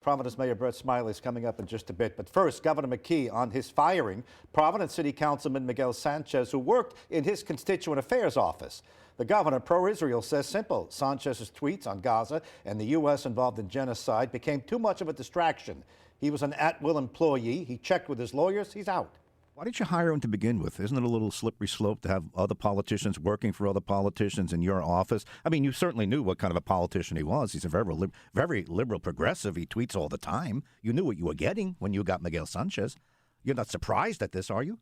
Providence Mayor Brett Smiley is coming up in just a bit. But first, Governor McKee on his firing Providence City Councilman Miguel Sanchez, who worked in his constituent affairs office. The governor, pro-Israel, says simple. Sanchez's tweets on Gaza and the U.S. involved in genocide became too much of a distraction. He was an at-will employee. He checked with his lawyers. He's out. Why didn't you hire him to begin with? Isn't it a little slippery slope to have other politicians working for other politicians in your office? I mean, you certainly knew what kind of a politician he was. He's a very liberal progressive. He tweets all the time. You knew what you were getting when you got Miguel Sanchez. You're not surprised at this, are you?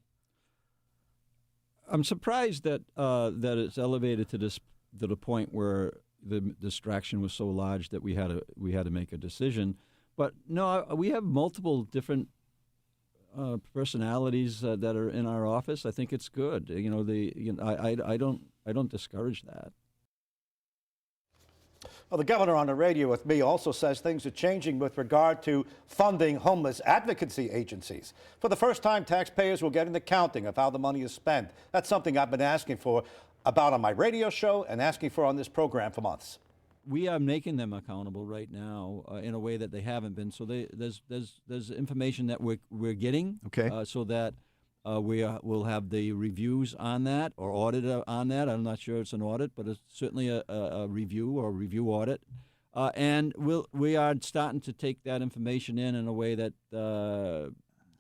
I'm surprised that that it's elevated to the point where the distraction was so large that we had to make a decision. But no, we have multiple different personalities that are in our office. I think it's good. I don't discourage that. Well, the governor on the radio with me also says things are changing with regard to funding homeless advocacy agencies. For the first time, taxpayers will get an accounting of how the money is spent. That's something I've been asking for about on my radio show and asking for on this program for months. We are making them accountable right now in a way that they haven't been. So there's information that we're getting, okay, so that we'll have the reviews on that or audit on that. I'm not sure it's an audit, but it's certainly a review or a review audit. And we are starting to take that information in a way that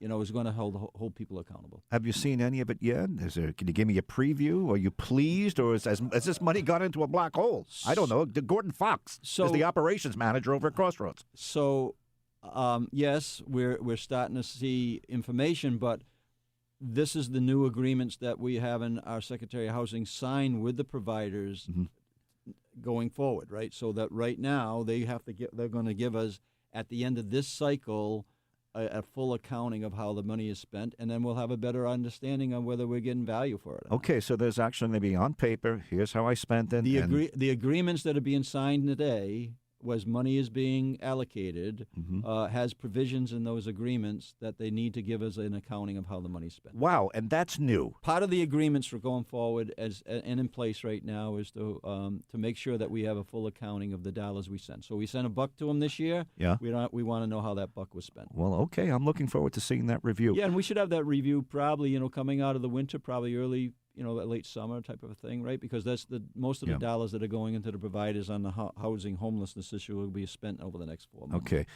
is going to hold people accountable. Have you seen any of it yet? Can you give me a preview? Are you pleased, or has this money gone into a black hole? I don't know. Gordon Fox is the operations manager over at Crossroads. So, yes, we're starting to see information, but this is the new agreements that we have in our Secretary of Housing sign with the providers going forward, right? So that right now they're going to give us at the end of this cycle a full accounting of how the money is spent, and then we'll have a better understanding of whether we're getting value for it. Okay, so there's actually going to be on paper, here's how I spent it. The agreements that are being signed today, was money is being allocated, has provisions in those agreements that they need to give us an accounting of how the money's spent. Wow, and that's new. Part of the agreements for going forward and in place right now is to make sure that we have a full accounting of the dollars we send. So we sent $1 to them this year. Yeah. We want to know how that $1 was spent. Well, okay, I'm looking forward to seeing that review. Yeah, and we should have that review probably, coming out of the winter, probably early, late summer type of a thing, right? Because that's most of the dollars that are going into the providers on the housing homelessness issue will be spent over the next 4 months. Okay.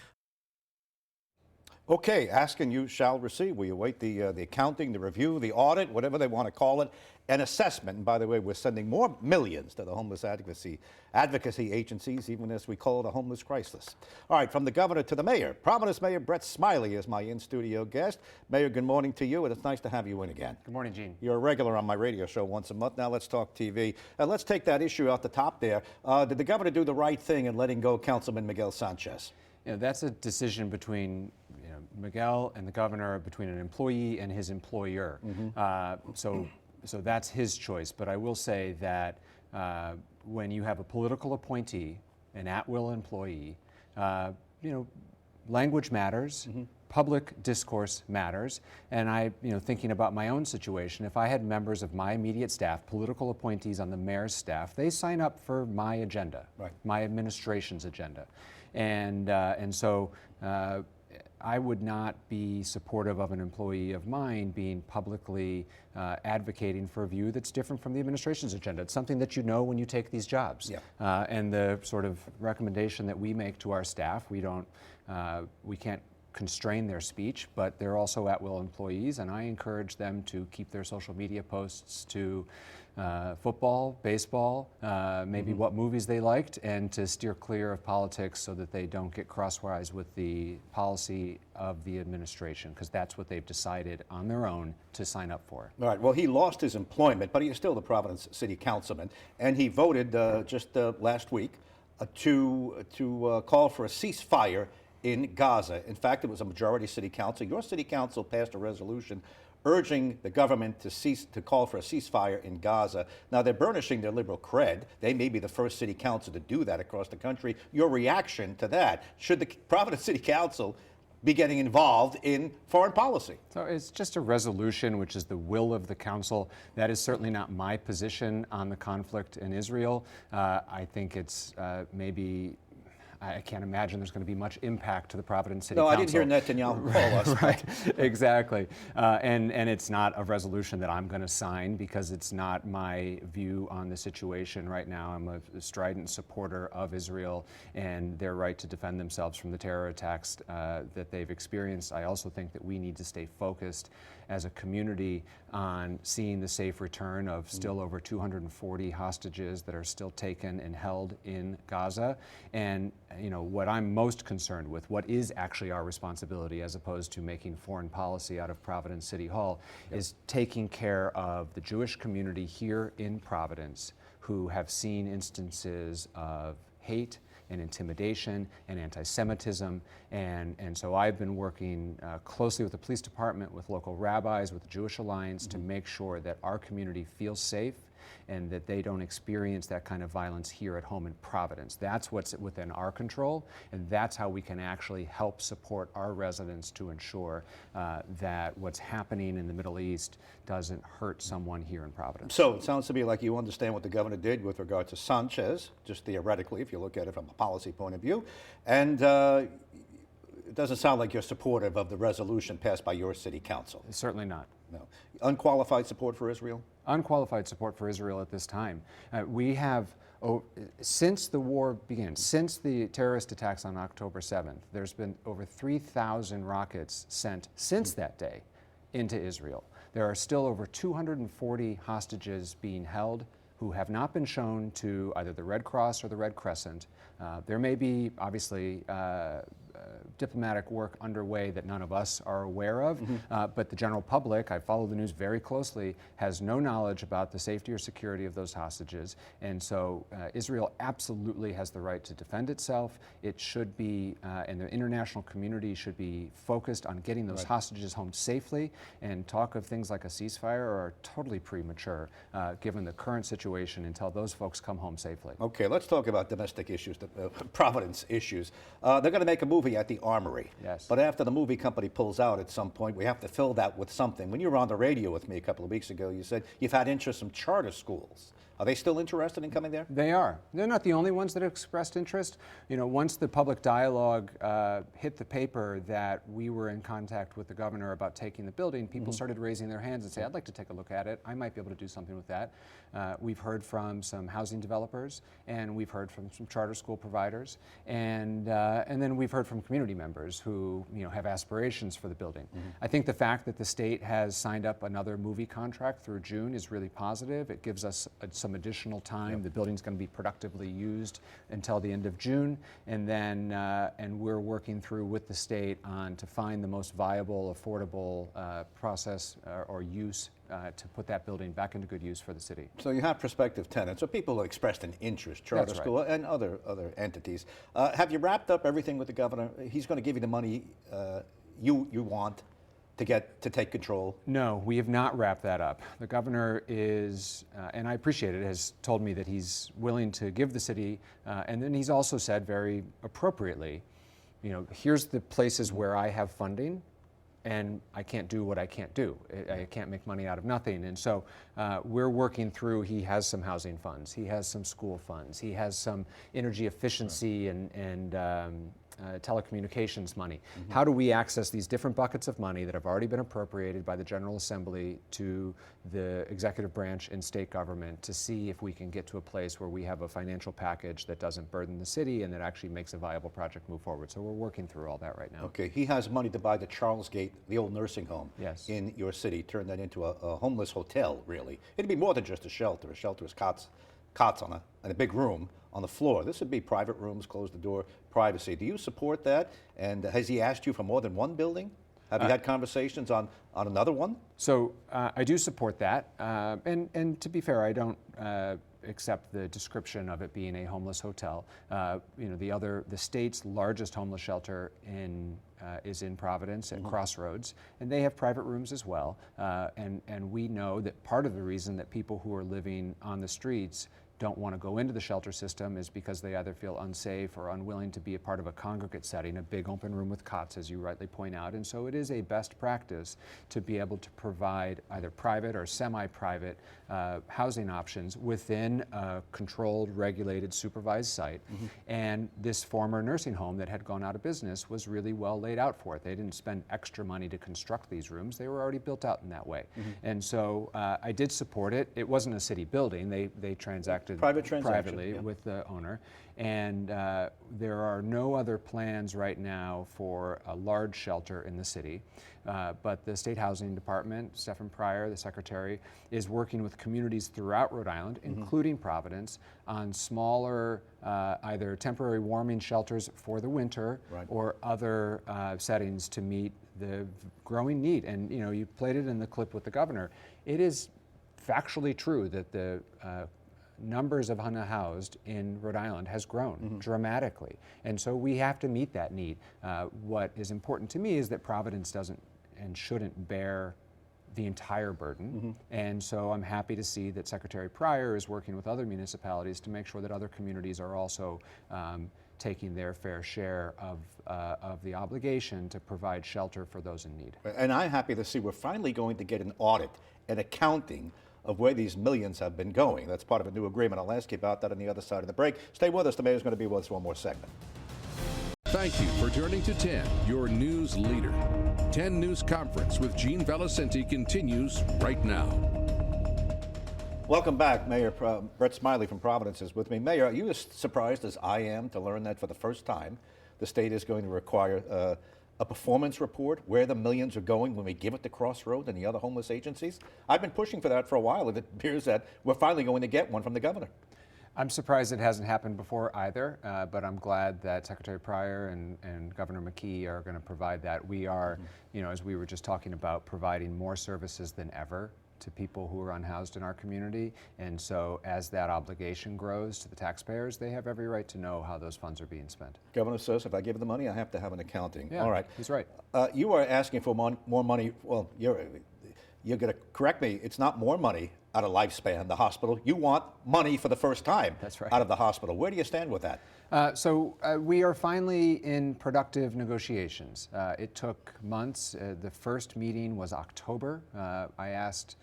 Okay, ask and you shall receive. We await the accounting, the review, the audit, whatever they want to call it, an assessment. And by the way, we're sending more millions to the homeless advocacy agencies, even as we call it a homeless crisis. All right, from the governor to the mayor. Providence Mayor Brett Smiley is my in-studio guest. Mayor, good morning to you, and it's nice to have you in again. Good morning, Gene. You're a regular on my radio show once a month. Now let's talk TV. And let's take that issue out the top there. Did the governor do the right thing in letting go Councilman Miguel Sanchez? That's a decision between Miguel and the governor, between an employee and his employer. So that's his choice. But I will say that when you have a political appointee, an at-will employee, language matters. Public discourse matters. And thinking about my own situation, if I had members of my immediate staff, political appointees on the mayor's staff, they sign up for my agenda, my administration's agenda. And so I would not be supportive of an employee of mine being publicly advocating for a view that's different from the administration's agenda. It's something that you know when you take these jobs. Yeah. And the sort of recommendation that we make to our staff, we can't constrain their speech, but they're also at-will employees, and I encourage them to keep their social media posts to football, baseball, maybe what movies they liked, and to steer clear of politics so that they don't get crosswise with the policy of the administration, because that's what they've decided on their own to sign up for. All right, well, he lost his employment, but he is still the Providence City Councilman, and he voted just last week to call for a ceasefire in Gaza. In fact, it was a majority city council. Your city council passed a resolution urging the government to call for a ceasefire in Gaza. Now, they're burnishing their liberal cred. They may be the first city council to do that across the country. Your reaction to that? Should the Providence City Council be getting involved in foreign policy? So it's just a resolution, which is the will of the council. That is certainly not my position on the conflict in Israel. I think it's maybe I can't imagine there's going to be much impact to the Providence City No, Council. I didn't hear Netanyahu call us. Right, exactly. And it's not a resolution that I'm going to sign because it's not my view on the situation right now. I'm a strident supporter of Israel and their right to defend themselves from the terror attacks that they've experienced. I also think that we need to stay focused as a community on seeing the safe return of still over 240 hostages that are still taken and held in Gaza. And what I'm most concerned with, what is actually our responsibility as opposed to making foreign policy out of Providence City Hall, is taking care of the Jewish community here in Providence who have seen instances of hate and intimidation and anti-Semitism. And so I've been working closely with the police department, with local rabbis, with the Jewish Alliance to make sure that our community feels safe and that they don't experience that kind of violence here at home in Providence. That's what's within our control, and that's how we can actually help support our residents to ensure that what's happening in the Middle East doesn't hurt someone here in Providence. So it sounds to me like you understand what the governor did with regard to Sanchez, just theoretically, if you look at it from a policy point of view. And it doesn't sound like you're supportive of the resolution passed by your city council. Certainly not. No. Unqualified support for Israel? Unqualified support for Israel at this time. We have, since the war began, since the terrorist attacks on October 7th, there's been over 3,000 rockets sent since that day into Israel. There are still over 240 hostages being held who have not been shown to either the Red Cross or the Red Crescent. There may be, obviously, diplomatic work underway that none of us are aware of, but the general public, I follow the news very closely, has no knowledge about the safety or security of those hostages. And so Israel absolutely has the right to defend itself. It should be, and the international community should be focused on getting those hostages home safely, and talk of things like a ceasefire are totally premature given the current situation until those folks come home safely. Okay, let's talk about domestic issues, Providence issues. They're going to make a movie at the Armory. Yes. But after the movie company pulls out at some point, we have to fill that with something. When you were on the radio with me a couple of weeks ago, you said you've had interest from charter schools. Are they still interested in coming there? They are. They're not the only ones that have expressed interest. Once the public dialogue hit the paper that we were in contact with the governor about taking the building, people started raising their hands and say, I'd like to take a look at it. I might be able to do something with that. We've heard from some housing developers, and we've heard from some charter school providers, and then we've heard from community members who have aspirations for the building. I think the fact that the state has signed up another movie contract through June is really positive. It gives us some additional time. The building's going to be productively used until the end of June, and then and we're working through with the state on to find the most viable, affordable process or use to put that building back into good use for the city. So you have prospective tenants, or people who expressed an interest, charter That's right. school and other entities. Have you wrapped up everything with the governor? He's going to give you the money you want to take control? No, we have not wrapped that up. The governor is, and I appreciate it, has told me that he's willing to give the city, and then he's also said very appropriately, here's the places where I have funding, and I can't do what I can't do. I can't make money out of nothing. And so we're working through, he has some housing funds, he has some school funds, he has some energy efficiency and telecommunications money. How do we access these different buckets of money that have already been appropriated by the General Assembly to the executive branch and state government to see if we can get to a place where we have a financial package that doesn't burden the city and that actually makes a viable project move forward. So we're working through all that right now. Okay, he has money to buy the Charles Gate, the old nursing home in your city, turn that into a homeless hotel, really. It'd be more than just a shelter. A shelter is cots on a big room on the floor. This would be private rooms, close the door, privacy. Do you support that? And has he asked you for more than one building? Have you had conversations on another one? So I do support that. And to be fair, I don't accept the description of it being a homeless hotel. The state's largest homeless shelter is in Providence at Crossroads, and they have private rooms as well. And we know that part of the reason that people who are living on the streets don't want to go into the shelter system is because they either feel unsafe or unwilling to be a part of a congregate setting, a big open room with cots, as you rightly point out. And so it is a best practice to be able to provide either private or semi-private housing options within a controlled, regulated, supervised site. And this former nursing home that had gone out of business was really well laid out for it. They didn't spend extra money to construct these rooms. They were already built out in that way. And so I did support it. It wasn't a city building. They transacted privately with the owner. And there are no other plans right now for a large shelter in the city. But the State Housing Department, Stephen Pryor, the secretary, is working with communities throughout Rhode Island, including Providence, on smaller either temporary warming shelters for the winter or other settings to meet the growing need. And you know, you played it in the clip with the governor. It is factually true that the numbers of unhoused in Rhode Island has grown dramatically. And so we have to meet that need. What is important to me is that Providence doesn't and shouldn't bear the entire burden. And so I'm happy to see that Secretary Pryor is working with other municipalities to make sure that other communities are also taking their fair share of the obligation to provide shelter for those in need. And I'm happy to see we're finally going to get an audit and accounting of where these millions have been going. That's part of a new agreement. I'll ask you about that on the other side of the break. Stay with us. The mayor's going to be with us one more segment. Thank you for turning to 10, your news leader. 10 News Conference with Gene Valicenti continues right now. Welcome back. Mayor Brett Smiley from Providence is with me. Mayor, are you as surprised as I am to learn that for the first time the state is going to require a performance report where the millions are going when we give it to Crossroads and the other homeless agencies? I've been pushing for that for a while, and it appears that we're finally going to get one from the governor. I'm surprised it hasn't happened before either, but I'm glad that Secretary Pryor and Governor McKee are going to provide that. We are, you know, as we were just talking about, providing more services than ever to people who are unhoused in our community. And so as that obligation grows to the taxpayers, they have every right to know how those funds are being spent. Governor says if I give the money, I have to have an accounting. Yeah, all right. he's right. You are asking for more money. Well, you're going to correct me. It's not more money out of Lifespan, the hospital. You want money for the first time out of the hospital. Where do you stand with that? So we are finally in productive negotiations. It took months. The first meeting was October. I asked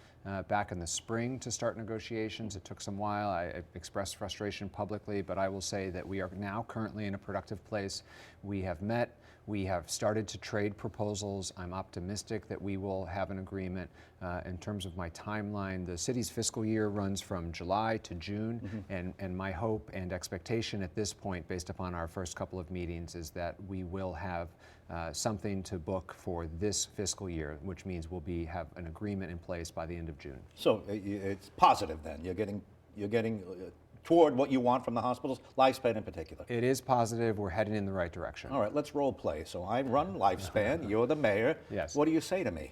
back in the spring to start negotiations. It took some while. I expressed frustration publicly, but I will say that we are now currently in a productive place. We have met. We have started to trade proposals. I'm optimistic that we will have an agreement. In terms of my timeline, the city's fiscal year runs from July to June, and my hope and expectation at this point, based upon our first couple of meetings, is that we will have something to book for this fiscal year, which means we'll have an agreement in place by the end of June. So it's positive then. You're getting toward what you want from the hospitals, Lifespan in particular. It is positive. We're heading in the right direction. All right, let's role play. So I run Lifespan. You're the mayor. Yes. What do you say to me?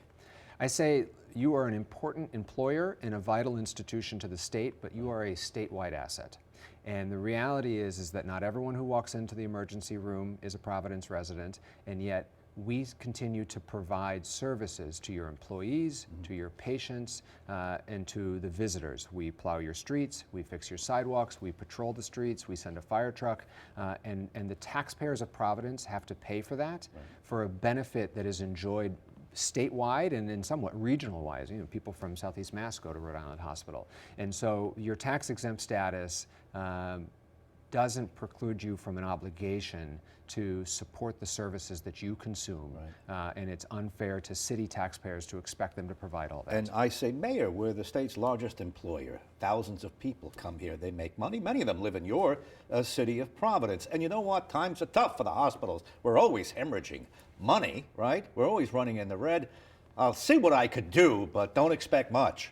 I say you are an important employer and a vital institution to the state, but you are a statewide asset. And the reality is that not everyone who walks into the emergency room is a Providence resident, and yet we continue to provide services to your employees, to your patients, and to the visitors. We plow your streets, we fix your sidewalks, we patrol the streets, we send a fire truck, and the taxpayers of Providence have to pay for that for a benefit that is enjoyed statewide and in somewhat regional wise. You know, people from Southeast Mass go to Rhode Island Hospital. And so your tax exempt status doesn't preclude you from an obligation to support the services that you consume. And it's unfair to city taxpayers to expect them to provide all that. And I say, Mayor, we're the state's largest employer. Thousands of people come here. They make money. Many of them live in your city of Providence. And you know what? Times are tough for the hospitals. We're always hemorrhaging money, right? We're always running in the red. I'll see what I could do, but don't expect much.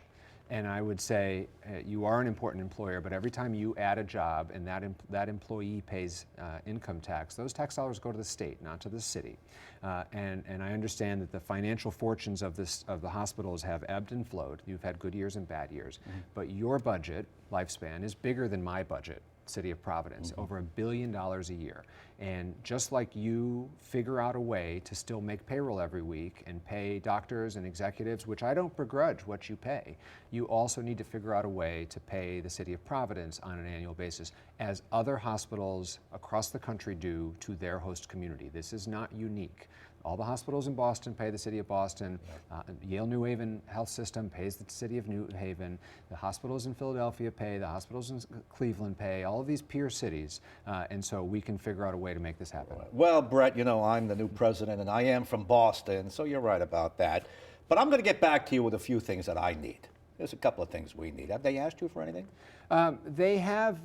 And I would say you are an important employer, but every time you add a job and that employee pays income tax, those tax dollars go to the state, not to the city. And I understand that the financial fortunes of the hospitals have ebbed and flowed. You've had good years and bad years. But your budget, Lifespan, is bigger than my budget. city of Providence, over $1 billion a year. And just like you figure out a way to still make payroll every week and pay doctors and executives, which I don't begrudge what you pay, you also need to figure out a way to pay the city of Providence on an annual basis, as other hospitals across the country do to their host community. This is not unique. All the hospitals in Boston pay the city of Boston. Yale New Haven Health System pays the city of New Haven. The hospitals in Philadelphia pay. The hospitals in Cleveland pay. All of these peer cities. And so we can figure out a way to make this happen. Well, Brett, you know, I'm the new president, and I am from Boston, so you're right about that. But I'm going to get back to you with a few things that I need. There's a couple of things we need. Have they asked you for anything? They have,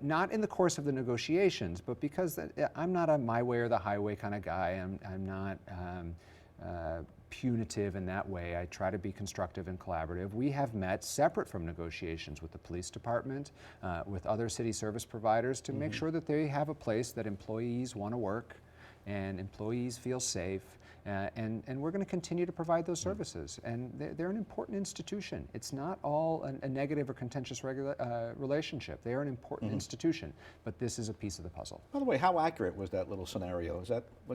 not in the course of the negotiations, but because I'm not a my way or the highway kind of guy. I'm not punitive in that way. I try to be constructive and collaborative. We have met separate from negotiations with the police department, with other city service providers to make sure that they have a place that employees want to work and employees feel safe. And we're going to continue to provide those services. And they're an important institution. It's not all a negative or contentious relationship. They are an important institution, but this is a piece of the puzzle. By the way, how accurate was that little scenario? Was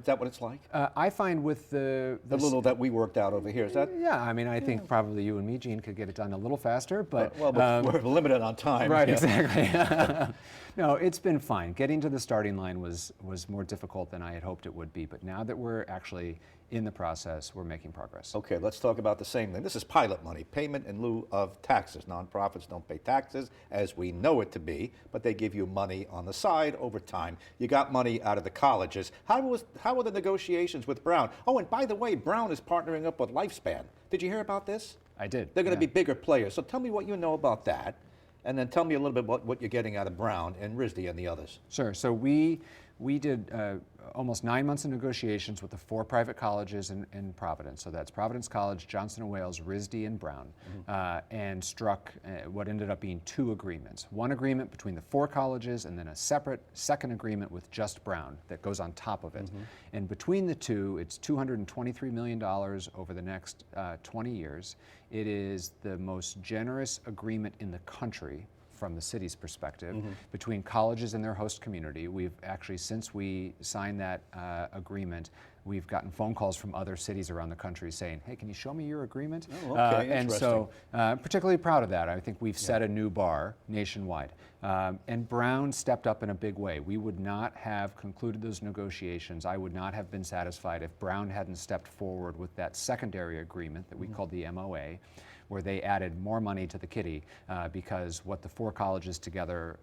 that what it's like? I find with the little that we worked out over here, is that? Yeah, I mean, I think probably you and me, Gene, could get it done a little faster, but... Well, we're limited on time. Right, yeah. exactly. No, it's been fine. Getting to the starting line was more difficult than I had hoped it would be, but now that we're actually in the process, we're making progress. Okay, let's talk about the same thing. This is pilot money, payment in lieu of taxes. Nonprofits don't pay taxes as we know it to be, but they give you money on the side over time. You got money out of the colleges. How were the negotiations with Brown? Oh, and by the way, Brown is partnering up with Lifespan. Did you hear about this? I did. They're going to be bigger players. So tell me what you know about that, and then tell me a little bit about what you're getting out of Brown and RISD and the others. Sure. So we did almost 9 months of negotiations with the 4 private colleges in Providence. So that's Providence College, Johnson & Wales, RISD, and Brown, and struck what ended up being 2 agreements. One agreement between the 4 colleges and then a separate second agreement with just Brown that goes on top of it. And between the 2, it's $223 million over the next 20 years. It is the most generous agreement in the country from the city's perspective, between colleges and their host community. We've actually, since we signed that agreement, we've gotten phone calls from other cities around the country saying, hey, can you show me your agreement? Oh, okay, and so particularly proud of that. I think we've set a new bar nationwide. And Brown stepped up in a big way. We would not have concluded those negotiations. I would not have been satisfied if Brown hadn't stepped forward with that secondary agreement that we called the MOA, where they added more money to the kitty because what the 4 colleges together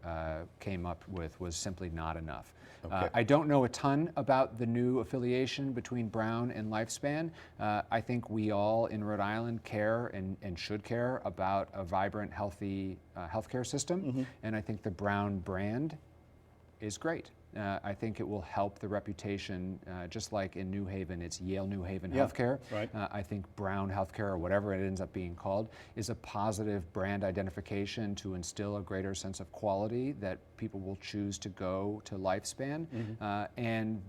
came up with was simply not enough. Okay. I don't know a ton about the new affiliation between Brown and Lifespan. I think we all in Rhode Island care and should care about a vibrant, healthy healthcare system, and I think the Brown brand is great. I think it will help the reputation, just like in New Haven, it's Yale New Haven Healthcare. Right. I think Brown Healthcare, or whatever it ends up being called, is a positive brand identification to instill a greater sense of quality that people will choose to go to Lifespan. And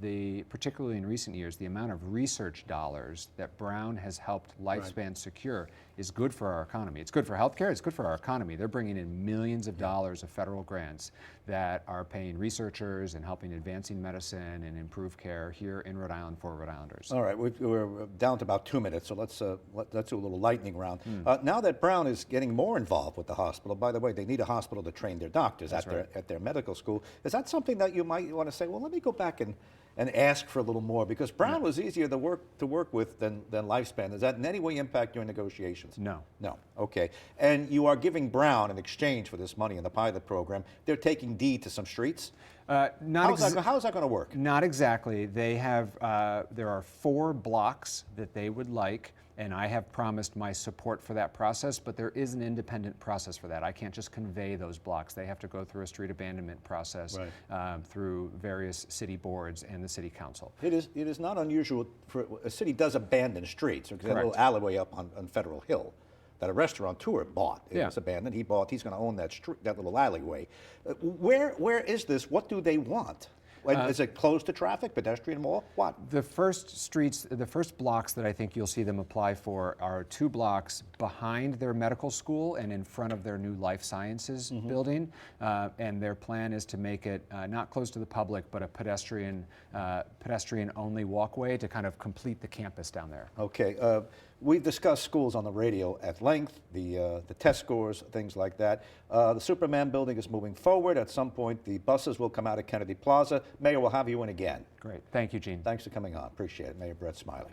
particularly in recent years, the amount of research dollars that Brown has helped Lifespan secure is good for our economy. It's good for healthcare, it's good for our economy. They're bringing in millions of dollars of federal grants that are paying researchers and helping advancing medicine and improve care here in Rhode Island for Rhode Islanders. All right, we're down to about 2 minutes, so let's do a little lightning round. Now that Brown is getting more involved with the hospital, by the way, they need a hospital to train their doctors at their medical school. Is that something that you might want to say, well, let me go back and ask for a little more? Because Brown was easier to work with than Lifespan. Does that in any way impact your negotiations? No. No. Okay. And you are giving Brown, in exchange for this money in the pilot program, they're taking deed to some streets? How is that going to work? Not exactly. They have, there are 4 blocks that they would like, and I have promised my support for that process, but there is an independent process for that. I can't just convey those blocks. They have to go through a street abandonment process through various city boards and the city council. It is not unusual for a city does abandon streets. There's a little alleyway up on Federal Hill that a restaurateur bought. It was abandoned. He's going to own that little alleyway. Where is this? What do they want? And is it closed to traffic, pedestrian more? What? The first blocks that I think you'll see them apply for are 2 blocks behind their medical school and in front of their new life sciences building. And their plan is to make it not closed to the public, but a pedestrian-only walkway to kind of complete the campus down there. Okay. We've discussed schools on the radio at length, the test scores, things like that. The Superman building is moving forward. At some point, the buses will come out of Kennedy Plaza. Mayor, we'll have you in again. Great. Thank you, Gene. Thanks for coming on. Appreciate it. Mayor Brett Smiley.